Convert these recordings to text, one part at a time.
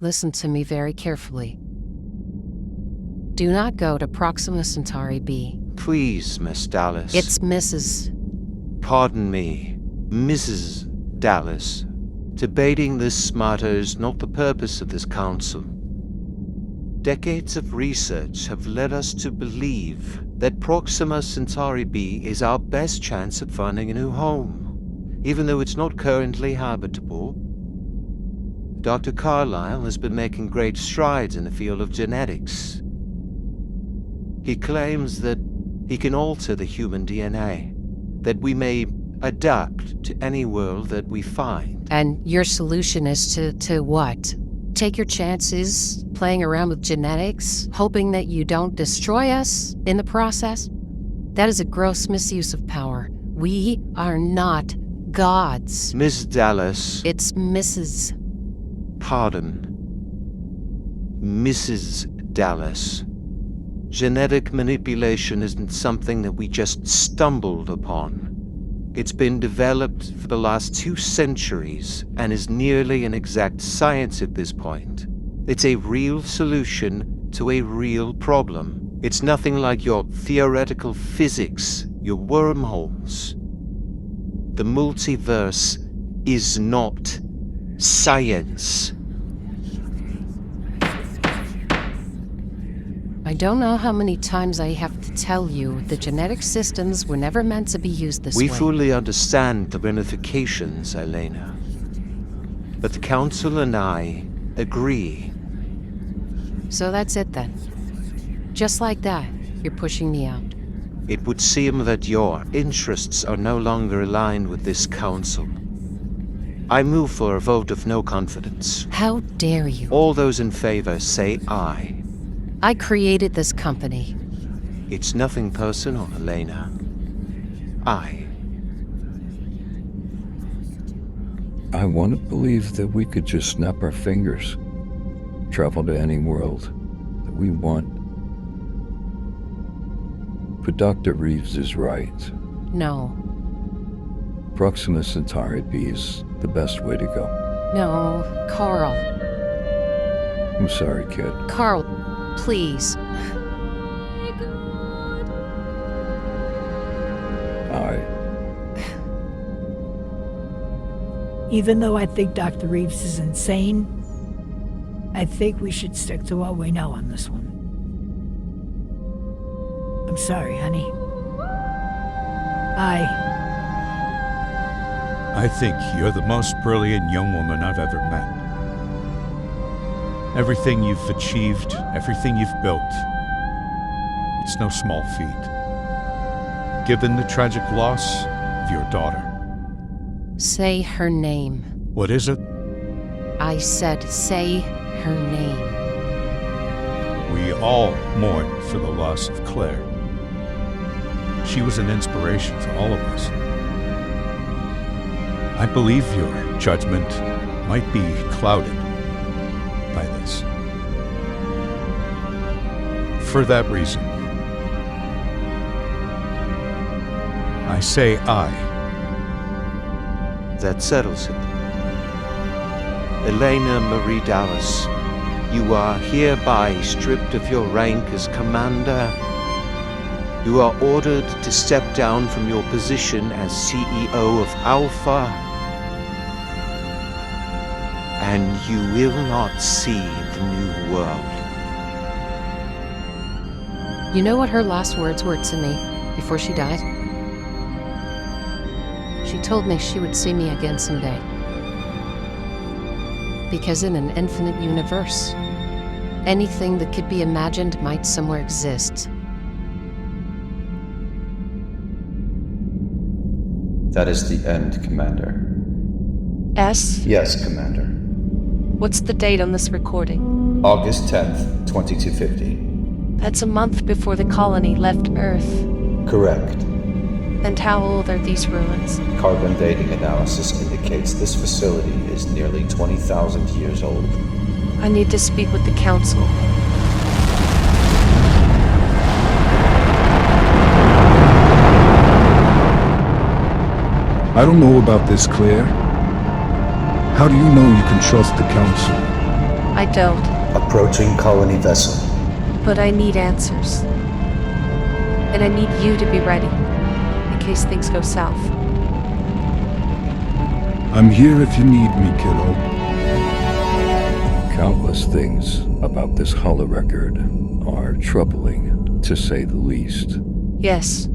listen to me very carefully. Do not go to Proxima Centauri B. Please, Miss Dallas. It's Mrs. Pardon me, Mrs. Dallas. Debating this matter is not the purpose of this council. Decades of research have led us to believe that Proxima Centauri B is our best chance at finding a new home, even though it's not currently habitable. Dr. Carlyle has been making great strides in the field of genetics. He claims that he can alter the human DNA, that we may adapt to any world that we find. And your solution is to what? Take your chances playing around with genetics, hoping that you don't destroy us in the process? That is a gross misuse of power. We are not gods. Miss Dallas. It's Mrs. Pardon. Mrs. Dallas. Genetic manipulation isn't something that we just stumbled upon. It's been developed for the last 2 centuries and is nearly an exact science at this point. It's a real solution to a real problem. It's nothing like your theoretical physics, your wormholes. The multiverse is not science. I don't know how many times I have to tell you the genetic systems were never meant to be used this way. We fully understand the ramifications, Elena. But the Council and I agree. So that's it then. Just like that, you're pushing me out. It would seem that your interests are no longer aligned with this Council. I move for a vote of no confidence. How dare you? All those in favor say aye. I created this company. It's nothing personal, Elena. I want to believe that we could just snap our fingers, travel to any world that we want. But Dr. Reeves is right. No. Proxima Centauri B is the best way to go. No, Carl. I'm sorry, kid. Carl, please. Even though I think Dr. Reeves is insane, I think we should stick to what we know on this one. I'm sorry, honey. I think you're the most brilliant young woman I've ever met. Everything you've achieved, everything you've built, it's no small feat. Given the tragic loss of your daughter. Say her name. What is it? I said say her name. We all mourn for the loss of Claire. She was an inspiration to all of us. I believe your judgment might be clouded by this. For that reason, I say aye. That settles it. Elena Marie Dallas, you are hereby stripped of your rank as commander. You are ordered to step down from your position as CEO of Alpha. And you will not see the new world. You know what her last words were to me before she died? She told me she would see me again someday. Because in an infinite universe, anything that could be imagined might somewhere exist. That is the end, Commander. S? Yes, Commander. What's the date on this recording? August 10th, 2250. That's a month before the colony left Earth. Correct. And how old are these ruins? Carbon dating analysis indicates this facility is nearly 20,000 years old. I need to speak with the Council. I don't know about this, Claire. How do you know you can trust the Council? I don't, Approaching colony vessel. but I need answers. And I need you to be ready, in case things go south. I'm here if you need me, kiddo. Countless things about this Holo record are troubling, to say the least. Yes,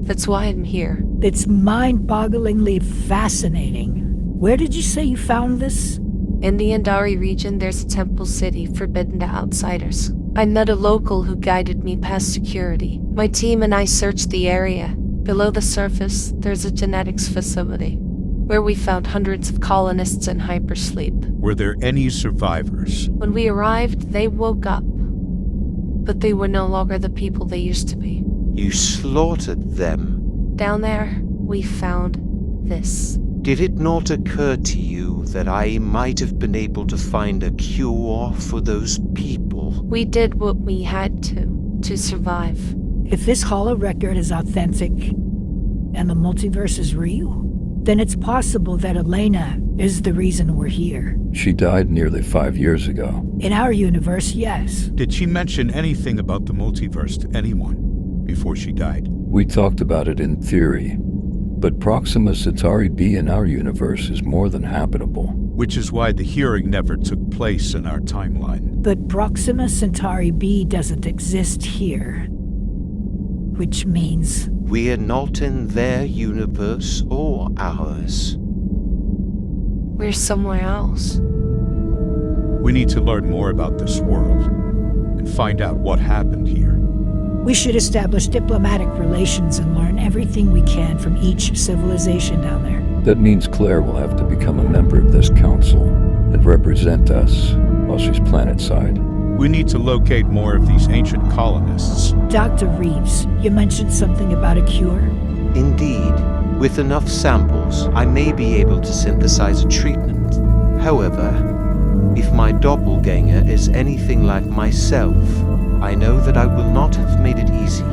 that's why I'm here. It's mind-bogglingly fascinating. Where did you say you found this? In the Andari region, there's a temple city forbidden to outsiders. I met a local who guided me past security. My team and I searched the area. Below the surface, there's a genetics facility, where we found hundreds of colonists in hypersleep. Were there any survivors? When we arrived, they woke up. But they were no longer the people they used to be. You slaughtered them. Down there, we found this. Did it not occur to you that I might have been able to find a cure for those people? We did what we had to survive. If this Holo record is authentic and the multiverse is real, then it's possible that Elena is the reason we're here. She died nearly 5 years ago. In our universe, yes. Did she mention anything about the multiverse to anyone before she died? We talked about it in theory, but Proxima Centauri b in our universe is more than habitable. Which is why the hearing never took place in our timeline. But Proxima Centauri b doesn't exist here. Which means We are not in their universe or ours. We're somewhere else. We need to learn more about this world and find out what happened here. we should establish diplomatic relations and learn everything we can from each civilization down there. That means Claire will have to become a member of this council and represent us while she's planetside. We need to locate more of these ancient colonists. Dr. Reeves, you mentioned something about a cure? Indeed, with enough samples, I may be able to synthesize a treatment. However, if my doppelganger is anything like myself, I know that I will not have made it easy.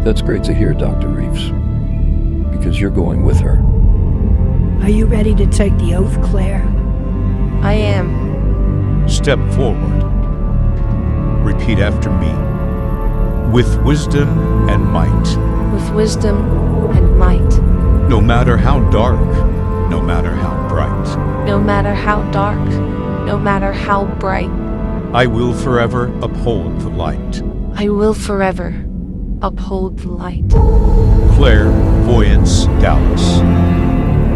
That's great to hear, Dr. Reeves, because you're going with her. Are you ready to take the oath, Claire? I am. Step forward. Repeat after me. With wisdom and might. With wisdom and might. No matter how dark, no matter how bright. No matter how dark, no matter how bright. I will forever uphold the light. I will forever uphold the light. Clairvoyance Dallas.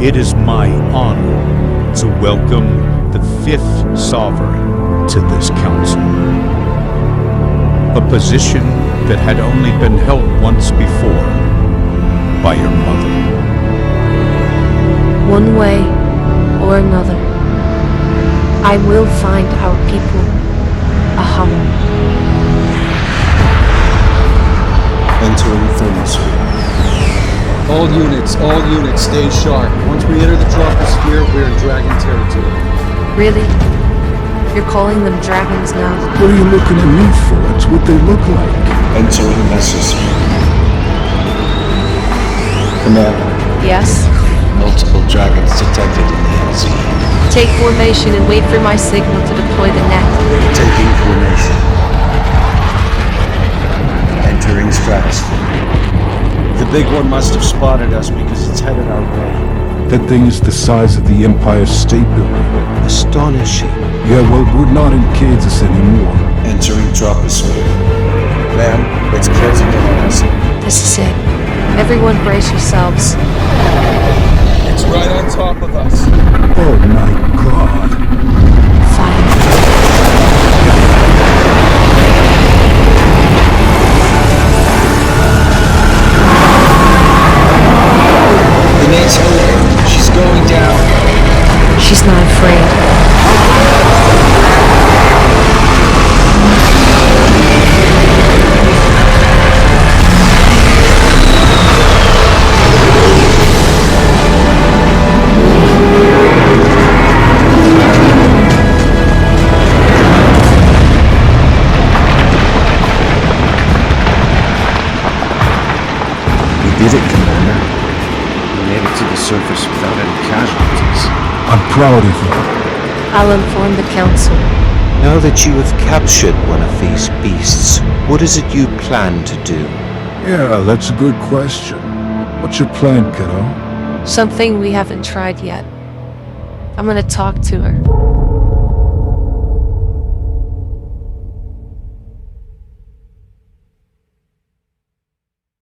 It is my honor to welcome the 5th Sovereign to this council. A position that had only been held once before by your mother. One way or another, I will find our people a home. Entering thermosphere. All units, stay sharp. Once we enter the troposphere, we're in dragon territory. Really? You're calling them dragons now? What are you looking at me for? That's what they look like. Entering mesosphere. Commander, Yes? multiple dragons detected in the NZ. Take formation and wait for my signal to deploy the net. Taking formation. Entering stratosphere. The big one must have spotted us because it's headed our way. That thing is the size of the Empire State Building. Astonishing. Yeah, well, we're not in Kansas anymore. Entering troposphere. Ma'am, it's closing in on us. This is it. Everyone brace yourselves. It's right on top of us. Oh my God. Fire. The net's open. She's going down. She's not afraid. We did it, Commander. We made it to the surface without any casualties. I'm proud of you. I'll inform the council. Now that you have captured one of these beasts, what is it you plan to do? Yeah, that's a good question. What's your plan, kiddo? Something we haven't tried yet. I'm gonna talk to her.